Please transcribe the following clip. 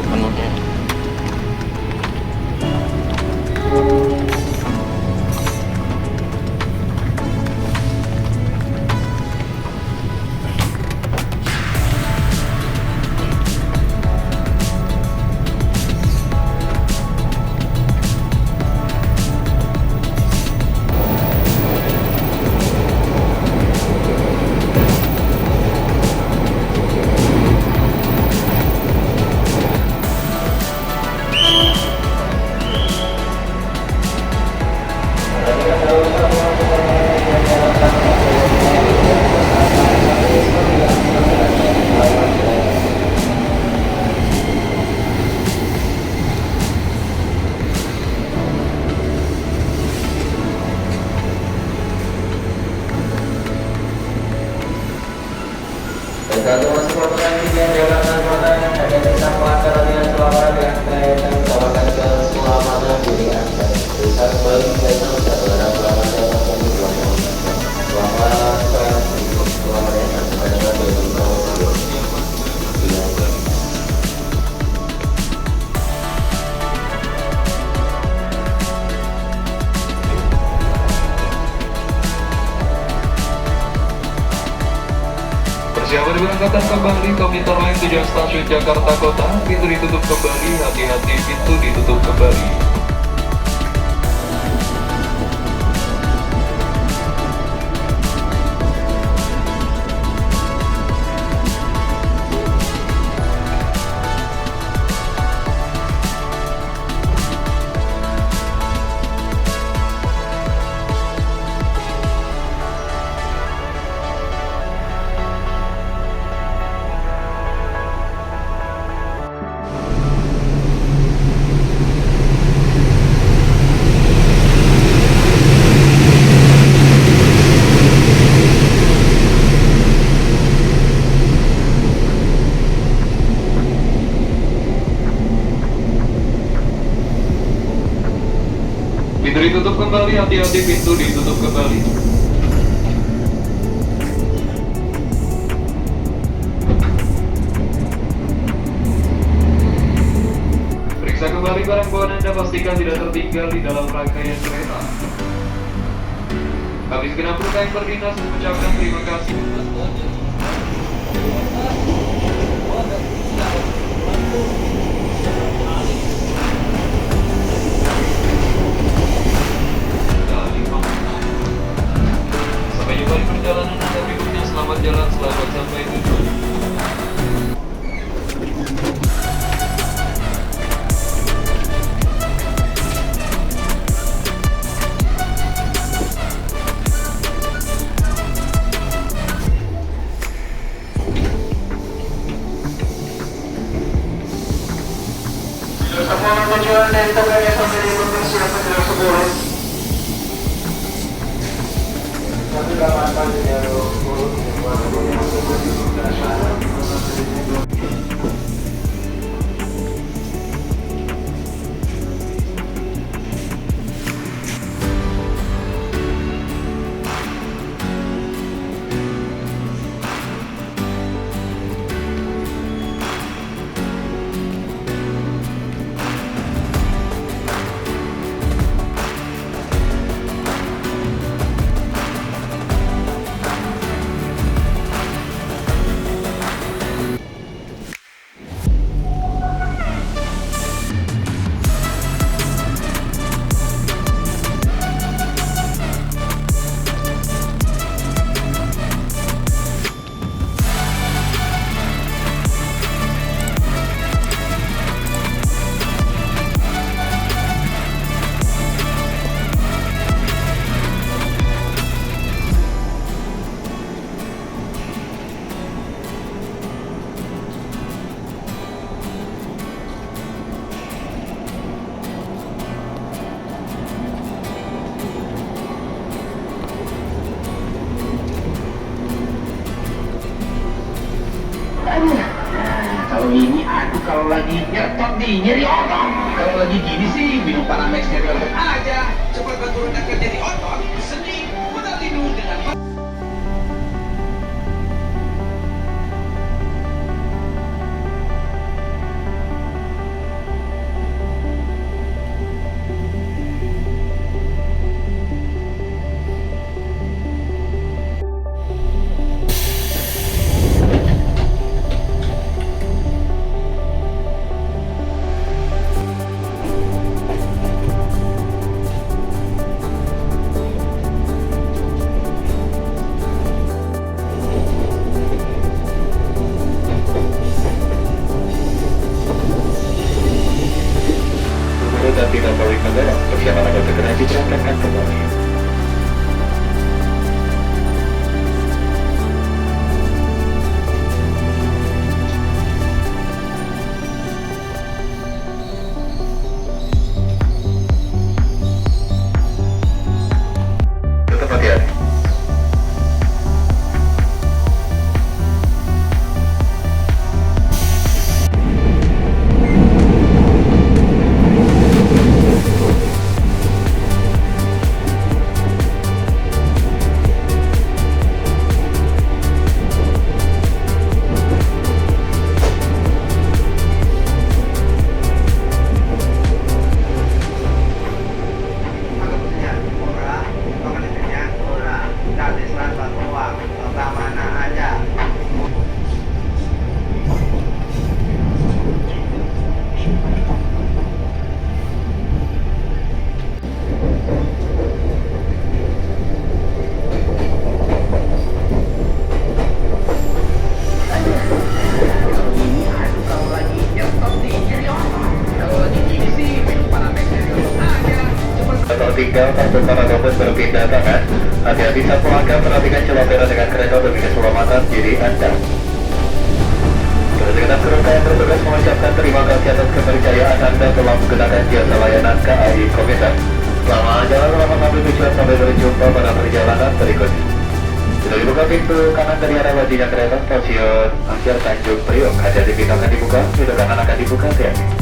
penuhnya. Satu masuk merupakan tiga jalan transportasi ada bisa melanggar dengan selama dengan kaitan kawasan keselamatan diri Anda. Bisa kembali ke sana dalam pelamatan atau selamat yang pada Persiapan berangkatan kembali komuter lain tujuan stasiun Jakarta Kota. Pintu ditutup kembali, hati-hati pintu ditutup kembali. Pintu ditutup kembali, hati-hati pintu ditutup kembali. Periksa kembali barang bawaan Anda, pastikan tidak tertinggal di dalam rangkaian kereta. Kami segenap rekan berdinas mengucapkan terima kasih. Sampai jumpa di perjalanan Anda berikutnya. Selamat jalan, selamat sampai tujuan. semua tujuan dan tugasnya sampai di provinsi yang sudah sepuluh. Tapi kapan kali ya kalau lagi nyetot nih nyeri otot, kalau lagi gini sih minum Paramex nyeri otot aja. Cepat bantu redakan nyeri otot, seni mudah tidur dengan tidak balik negara, persiapan akan segera diberangkatkan kembali. Tetap hati-hati. Tinggal tertukar ataupun berpindah tangan. Hati-hati saat melangkah, perhatikan celah dengan kereta demi keselamatan diri Anda. Dengan serangkaian bertugas mengucapkan terima kasih atas kepercayaan Anda telah menggunakan jasa layanan KAI Komuter. Selamat jalan, selamat sampai tujuan, sampai berjumpa pada perjalanan berikutnya. Sudah dibuka pintu kanan dari arah wajinya kereta stasiun Ampir Tanjung Priok. Hati-hati pintu akan dibuka, pintu kanan akan dibuka, hati-hati.